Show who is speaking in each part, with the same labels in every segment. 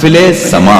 Speaker 1: महफिले समा।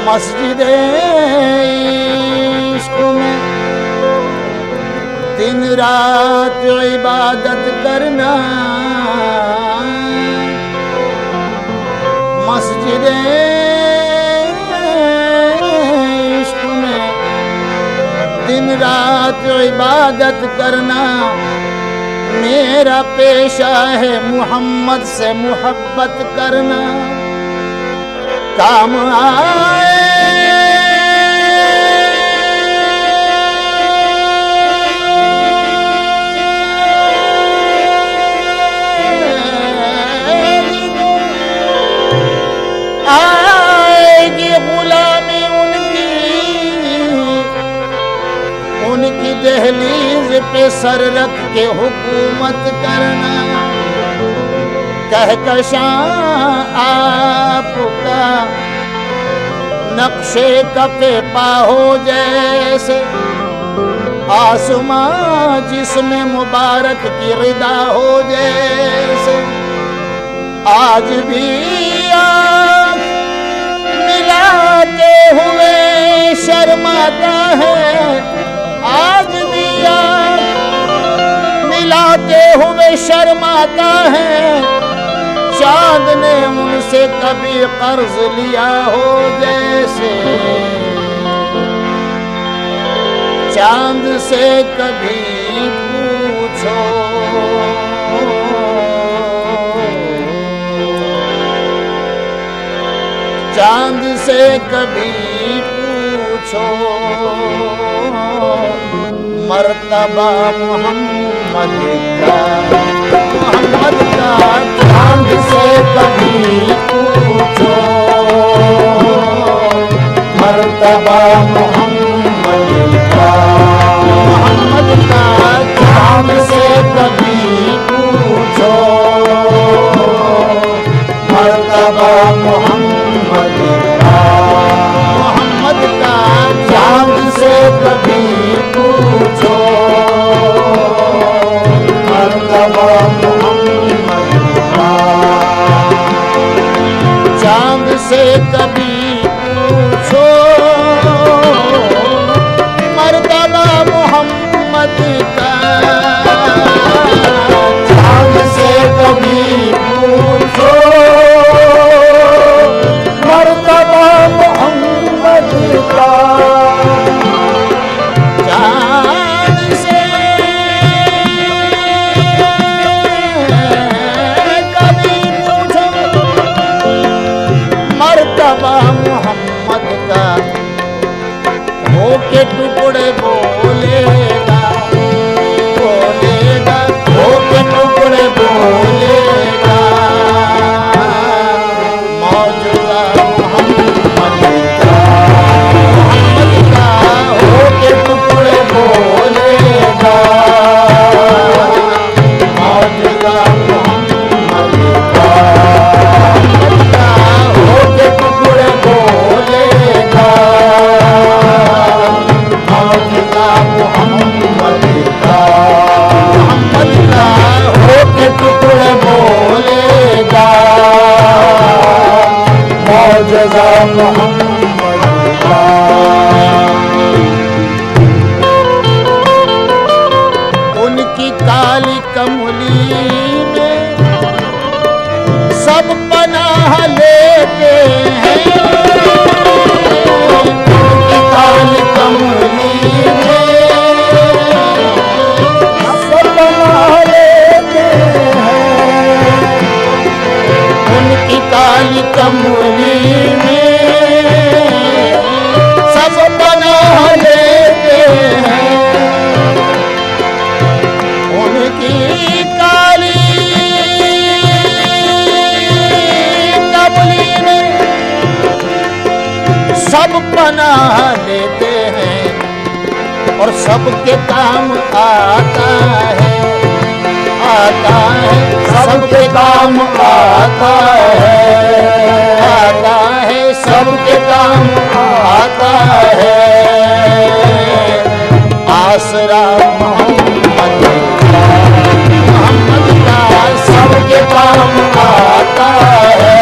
Speaker 2: मस्जिदे इश्क में दिन रात इबादत करना, मस्जिदे इश्क में दिन रात इबादत करना मेरा पेशा है, मोहम्मद से मोहब्बत करना काम आए। आएगी गुलामी उनकी दहलीज पे सर रख के हुकूमत करना, कहकशां आपका नक्शे कफे पाहो जैसे आसमां जिसमें मुबारक की रिदा हो जैसे, आज भी आँख मिलाते हुए शर्माता है, आज भी आँख मिलाते हुए शर्माता है, चांद ने उनसे कभी कर्ज लिया हो जैसे, चांद से कभी पूछो चांद से कभी पूछो मर्तबा मोहम्मद का चांद से कभी पूछो मर्तबा मोहम्मद का चांद से कभी पूछो मर्तबा मोहम्मद का चांद से कभी पूछो मर्तबा चांद से कभी पूछो मर्तबा मोहम्मद का, चांद से कभी पूछो मर्तबा मोहम्मद का, चांद से कभी पूछो मर्तबा मोहम्मद का, होके टुकड़े बोलेगा बोलेगा होके टुकड़े बोलेगा मौजूदा मोहम्मद का होके टुकड़े बोलेगा मौजूदा मोहम्मद का होके टुकड़े बोलेगा मौजूदा मोहम्मद का होके टुकड़े बोलेगा मौजूदा मोहम्मद का। उनकी काली कमली में सब पनाह लेते हैं, उनकी काली कमली में सब पनाह लेते हैं, काली कमली में सब पनाह लेते हैं। उनकी काली कमली में सब पनाह लेते हैं और सबके काम आता है, आता है, सबके काम आता है, सबके काम आता है। आसरा मोहम्मद का सबके काम आता है।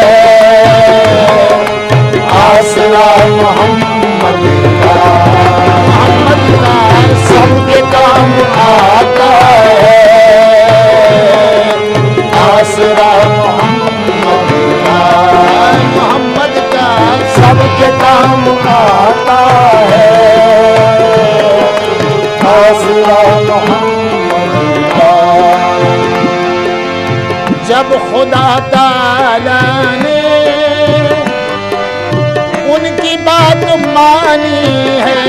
Speaker 2: आसरा मोहम्मद का सबके काम आता है। आसरा मोहम्मद का सबके काम आता है। आसरा मोहम्मद का। जब खुदा ताला ने उनकी बात मानी है,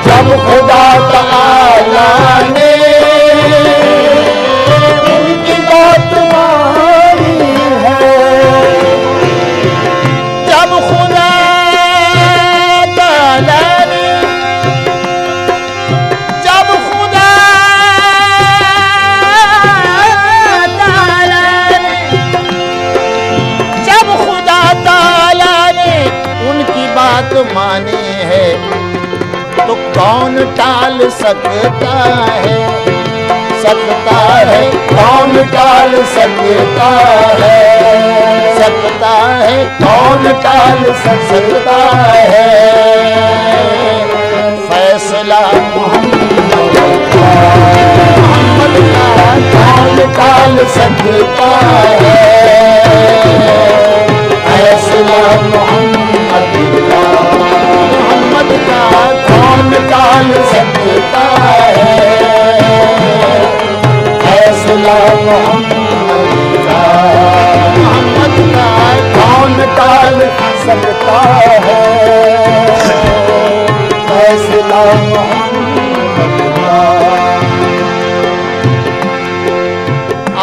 Speaker 2: जब खुदा ताला ने उनकी बात मानी है, जब खुदा ताला ने, जब खुदा ताला ने, जब खुदा ताला ने उनकी बात मानी है तो कौन टाल सकता है, सकता है, कौन टाल सकता है, सकता है, कौन टाल सकता है। फैसला मोहम्मद का कौन टाल सकता है। फैसला मोहम्मद का कौन टाल सकता है। फैसला मोहम्मद का कौन टाल सकता है। फैसला मोहम्मद का।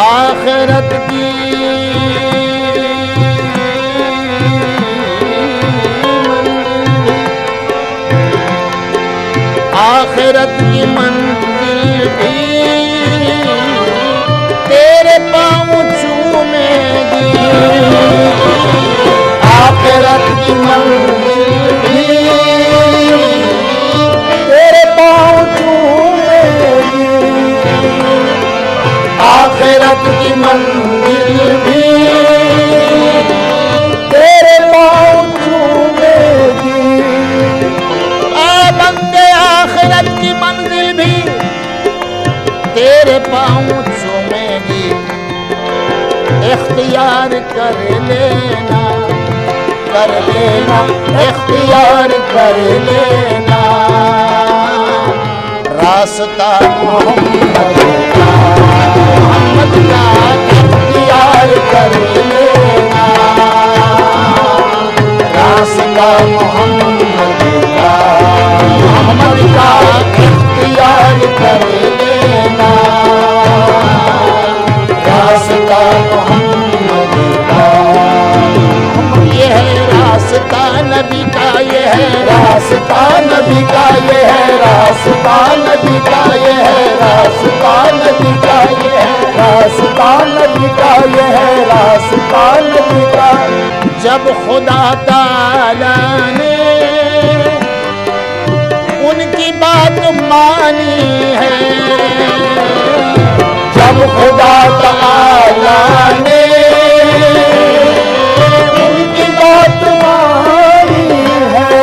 Speaker 2: आखिरत की आखिरत की मंजिल भी तेरे पाँव चूमेगी। आखिरत की मंजिल भी तेरे पाँव चूमेगी। आखिरत की मंजिल भी तेरे पाँव चूमेगी। बंदे आखिरत की मंजिल भी तेरे पाँव चूमेगी। इख्तियार कर लेना, कर लेना, इख्तियार कर लेना। रास्ता मोहम्मद का इख्तियार कर लेना। रास्ता मोहम्मद का इख्तियार कर लेना। रास्ता मोहम्मद का ये है, रास्ता नबी का ये है, रास्ता नबी का ये है, रास्ता नबी का ये है, रास्ता नबी का ये है, रास्ता नबी का ये है, रास्ता नबी का। जब खुदा ताला ने उनकी बात मानी है, जब खुदा ताला ने उनकी बात मानी है,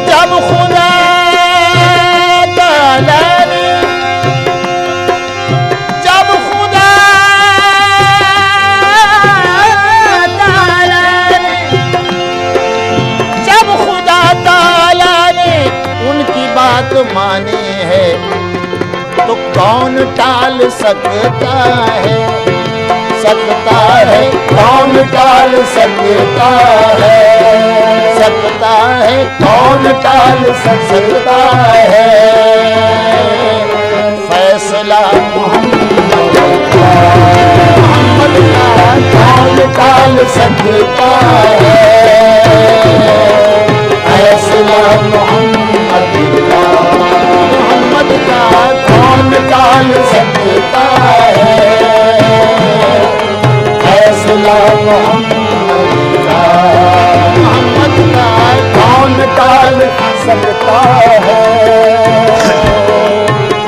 Speaker 2: जब खुदा ताला ने, जब खुदा ताला ने, जब खुदा ताला ने उनकी बात मानी है तो कौन टाल सकता है, सकता है, कौन टाल सकता है, सकता है, कौन टाल सकता है। फैसला मोहम्मद का कौन टाल सकता है, फैसला मोहम्मद का कौन टाल सकता है, फैसला मोहम्मद का कौन टाल सकता है,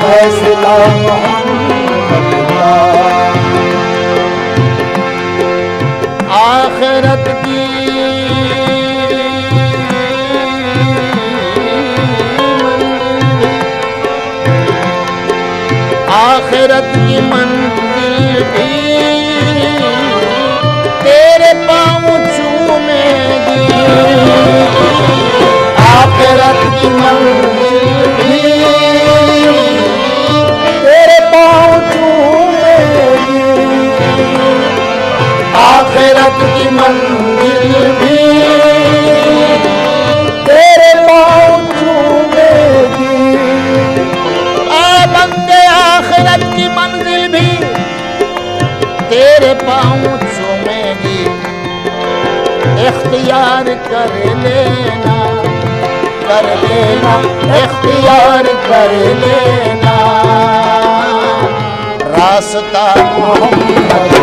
Speaker 2: फैसला मोहम्मद का। आखिरत की आखिरत की मंजिल भी तेरे पाँव चूमेगी, आखिरत की मंजिल भी तेरे पाँव चूमेगी, आखिरत की मंजिल भी तेरे पाँव चूमेगी। बंदे आखिरत की मंजिल भी तेरे पाँव चूमेगी, इख्तियार कर लेना, कर लेना, इख्तियार कर लेना, रास्ता मोहम्मद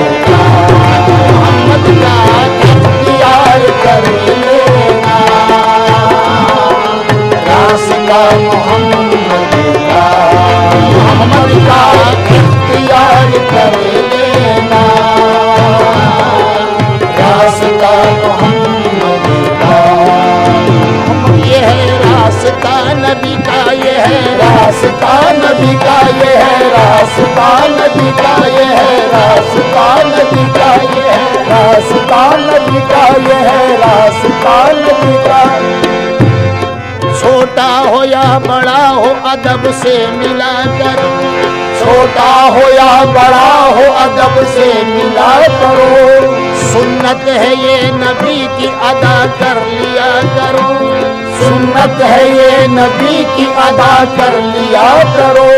Speaker 2: का इख्तियार कर लेना, रास्ता मोहम्मद का इख्तियार कर लेना, रास्ता मोहम्मद का। ये है रास्ता नबी का, ये है रास्ता नबी का, ये है रास्ता नबी का, ये है रास्ता नबी का, ये है रास्ता नबी का, ये है रास्ता नबी का। छोटा हो या बड़ा हो अदब से मिला करो, छोटा हो या बड़ा हो अदब से मिला करो, सुन्नत है ये नबी की अदा कर लिया करो, सुन्नत है ये नबी की अदा कर लिया करो।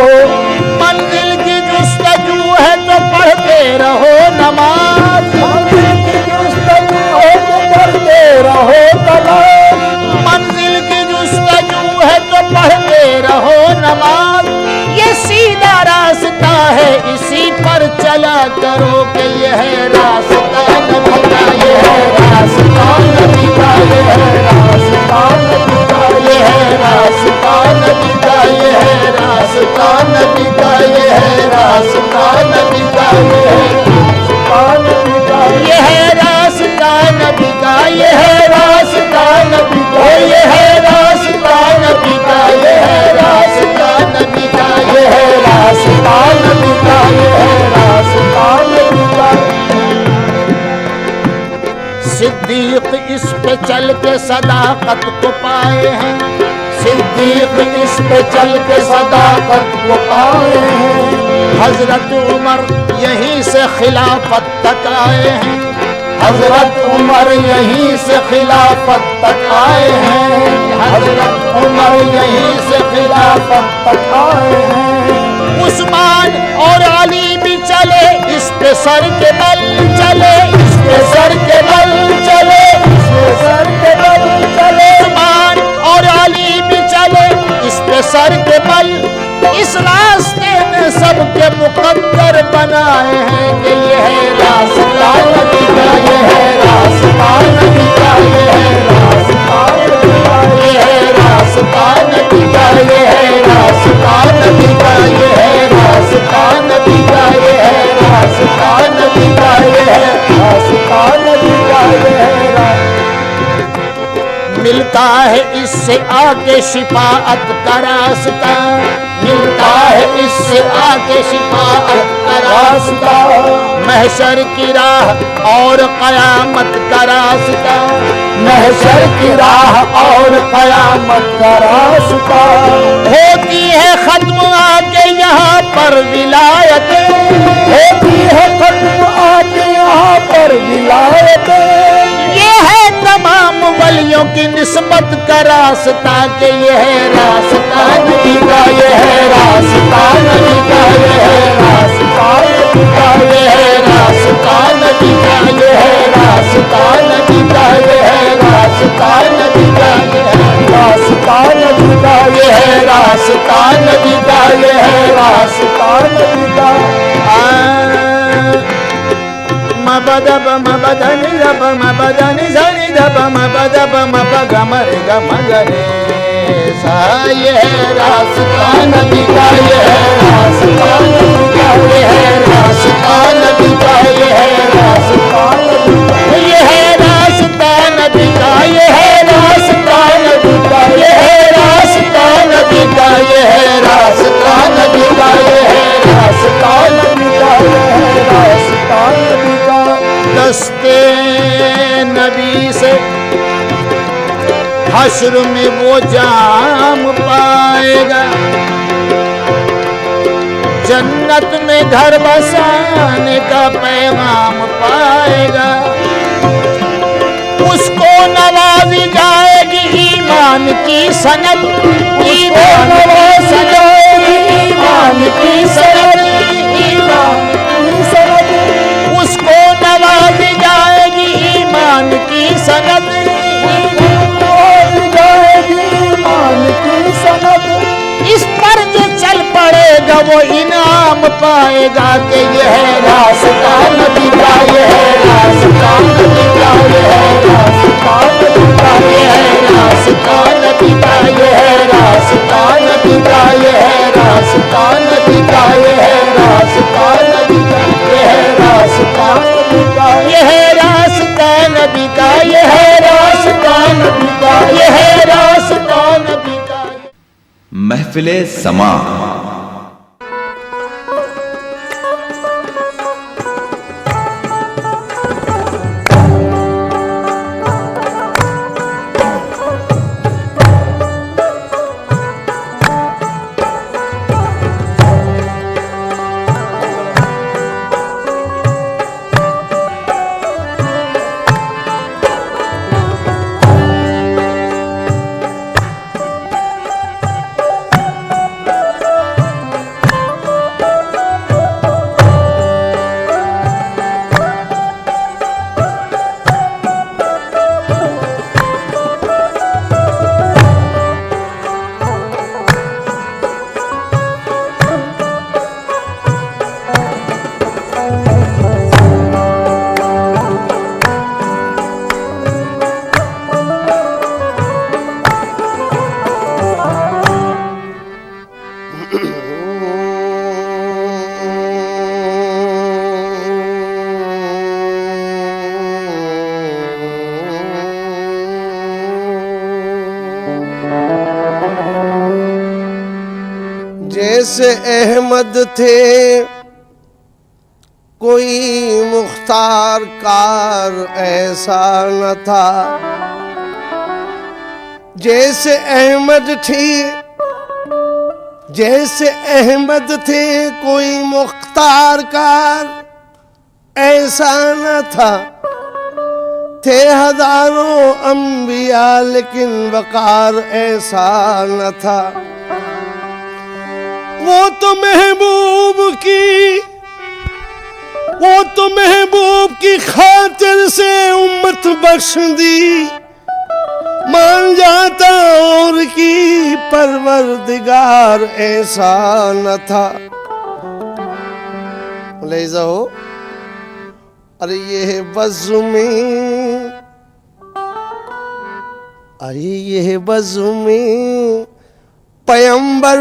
Speaker 2: मंजिल की जुस्तजू है तो पढ़ते रहो नमाज, मंजिल की जुस्तजू है तो पढ़ते रहो नमाज, मंजिल की जुस्तजू है तो पढ़ते रहो नमाज। ये सीधा रास्ता है इसी पर चला करो कि ये है रास्ता नबी का, ये है रास्ता नबी का, ये है रास्ता नबी का, ये है रास्ता नबी का, ये है रास्ता नबी का, ये है रास्ता नबी का, ये है रास्ता नबी का, ये है रास्ता नबी का, ये है रास्ता नबी का, ये है रास्ता नबी का, ये है रास्ता नबी का, ये है रास्ता नबी का, ये है रास्ता नबी का। सिद्दीक इस पे चल के सदाकत को पाए हैं, सिद्दीक इस पे चल के सदाकत को पाए हैं, हजरत उमर यहीं से खिलाफत तक आए हैं, हजरत उमर यहीं से खिलाफत तक आए हैं, हजरत उमर यहीं से खिलाफत तक आए हैं। उस्मान और अली भी चले इस पे सर के बल चले, इस पे सर के बल चले, इस पे सर के बल चले, उस्मान और अली भी चले इस पे सर के बल। इस रास्ते में सबके मुकद्दर बनाए हैं कि ये है रास्ता नबी का, ये है रास्ता नबी का, ये है रास्ता नबी का, ये है रास्ता नबी का, ये है रास्ता नबी का, ये है रास्ता नबी का, ये है रास्ता नबी का, ये है रास्ता नबी का, ये है। मिलता है इससे आके शिफाअत का रास्ता, मिलता है इससे आके शिफाअत का रास्ता, महशर की राह और कयामत का रास्ता, महशर की राह और कयामत का रास्ता। होती है खत्म आके यहाँ पर विलायत, होती है खत्म आके नबियों की निस्बत का रास्ता के ये है रास्ता नबी का, ये है रास्ता नबी का, ये है रास्ता नबी का, ये है रास्ता नबी का, ये है रास्ता नबी का, ये है रास्ता नबी का, ये है रास्ता नबी का, ये है रास्ता नबी का, ये है रास्ता नबी का। मबदब मबदनि दब मबदनि zani दब मबदब मबगमरे गमगरे सा, ये है रास्ता नबी का, ये है रास्ता नबी का, ये है रास्ता नबी का, ये है रास्ता नबी का, ये है रास्ता नबी का, ये है रास्ता नबी का, ये है रास्ता नबी का, ये है रास्ता नबी का, ये है रास्ता नबी का, ये है रास्ता नबी का। दस्ते नबी से हश्र में वो जाम पाएगा, जन्नत में घर बसाने का पैगाम पाएगा। उसको नवाजी जाएगी ईमान की सनद, ईमान की सनद, ईमान की सनद, ईमान की सनद। उसको नवाजी जाएगी ईमान की सनद, इस पर जो चल पड़ेगा वो इनाम पाएगा कि ये है रास्ता नबी का, ये है रास्ता नबी का, ये है रास्ता नबी का, ये है रास्ता नबी का, ये है रास्ता नबी का, ये है रास्ता नबी का, ये है रास्ता नबी का, ये है रास्ता नबी का, ये है रास्ता नबी का, ये है रास्ता नबी का, ये है रास्ता नबी का।
Speaker 1: महफिले समा।
Speaker 3: जैसे अहमद थे कोई मुख्तार कार ऐसा न था, जैसे अहमद थी, जैसे अहमद थे कोई मुख्तार कार ऐसा न था। थे हजारों अंबिया लेकिन वकार ऐसा न था। वो तो महबूब की खातिर से उम्मत बख्श दी, मान जाता और की परवरदिगार ऐसा न था। ले जाओ अरे ये है बज़्मी, अरे ये है बज़्मी पैगंबर,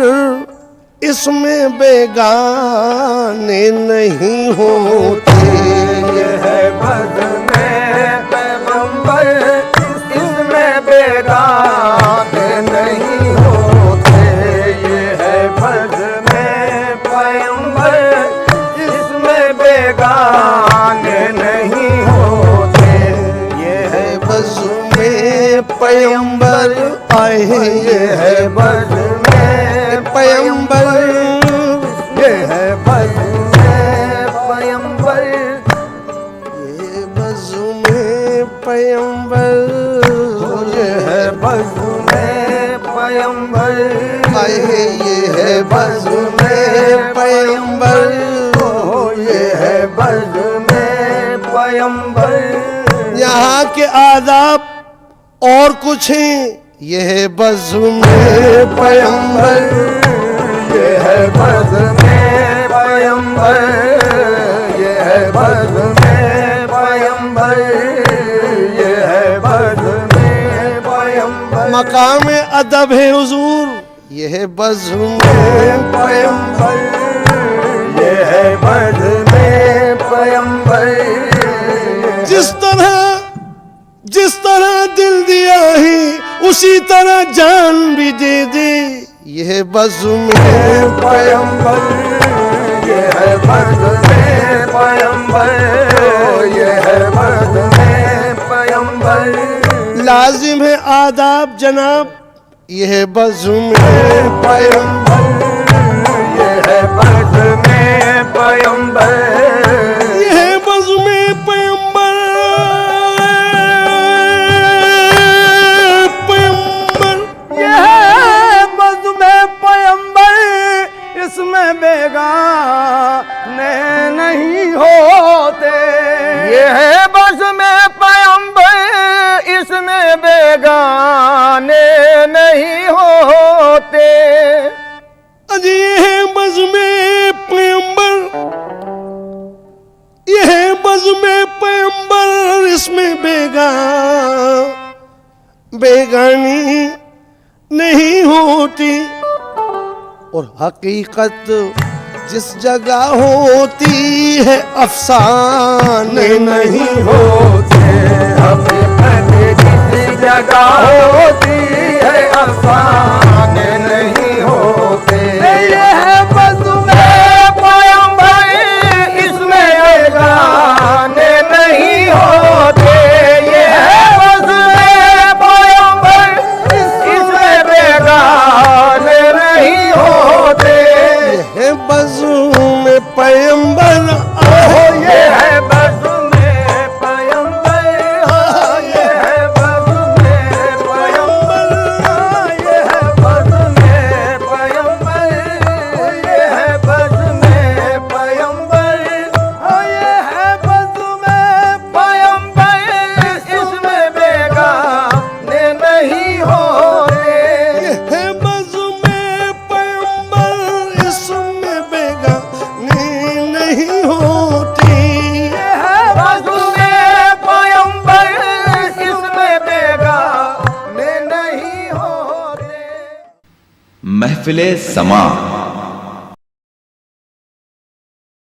Speaker 3: इसमें बेगाने नहीं होते।
Speaker 4: ये है बज़्मे पैगंबर, इसमें बेगाने नहीं होते। ये है बज़्मे पैगंबर, इसमें बेगाने नहीं होते।
Speaker 3: ये है बज़्मे पैगंबर आए, ये है बज़्मे पैगंबर,
Speaker 4: ये है बज़्मे पैगंबर,
Speaker 3: ये बज़्मे पैगंबर, ये यहाँ के आदाब और कुछ हैं, ये है बज़्म में पैगंबर,
Speaker 4: ये है बज़्म में पैगंबर, ये है बज़्म में पैगंबर, ये है बज़्म में पैगंबर।
Speaker 3: मकाम अदब है हुजूर, ये है बज़्म में पैगंबर,
Speaker 4: ये है बज़्म में पैगंबर।
Speaker 3: जिस तरह दिल दिया है उसी तरह जान भी दे दे, ये है बज़्म में
Speaker 4: पैगंबर, ये है बज़्म में पैगंबर, ये है बज़्म में पैगंबर।
Speaker 3: लाजिम है आदाब जनाब, ये है बज़्म में पैगंबर,
Speaker 4: ये है बज़्म में पैगंबर,
Speaker 3: ये है बज़्म में पैगंबर,
Speaker 4: ये है बज़्म में पैगंबर। इसमें बेगाने नहीं होते, ये है बज़्म में पैगंबर, इसमें बेगाने नहीं होते।
Speaker 3: अजी ये है बज़्म में पैगंबर, ये है बज़्म में पैगंबर, इसमें बेगानी नहीं होती, और हकीकत जिस जगह होती है अफसाने नहीं
Speaker 4: होते, हकीकत जिस जगह होती है अफसाने नहीं होते। ये है बज़्म में पैगंबर, इसमें बेगाने नहीं होते, ये है बज़्म में पैगंबर, इसमें बेगाने नहीं होते।
Speaker 3: ये है बज़्म में पैगंबर,
Speaker 4: ये है बज़्म में पैगंबर, ये है बज़्म में पैगंबर, ये है बज़्म में पैगंबर, ये है बज़्म में पैगंबर, ये है बज़्म में पैगंबर। इसमें बेगाने नहीं होते,
Speaker 3: ये है बज़्म में पैगंबर, इसमें बेगानी नहीं होती।
Speaker 4: ये है बज़्म में पैगंबर, इसमें बेगाने नहीं होते।
Speaker 1: महफिले समा।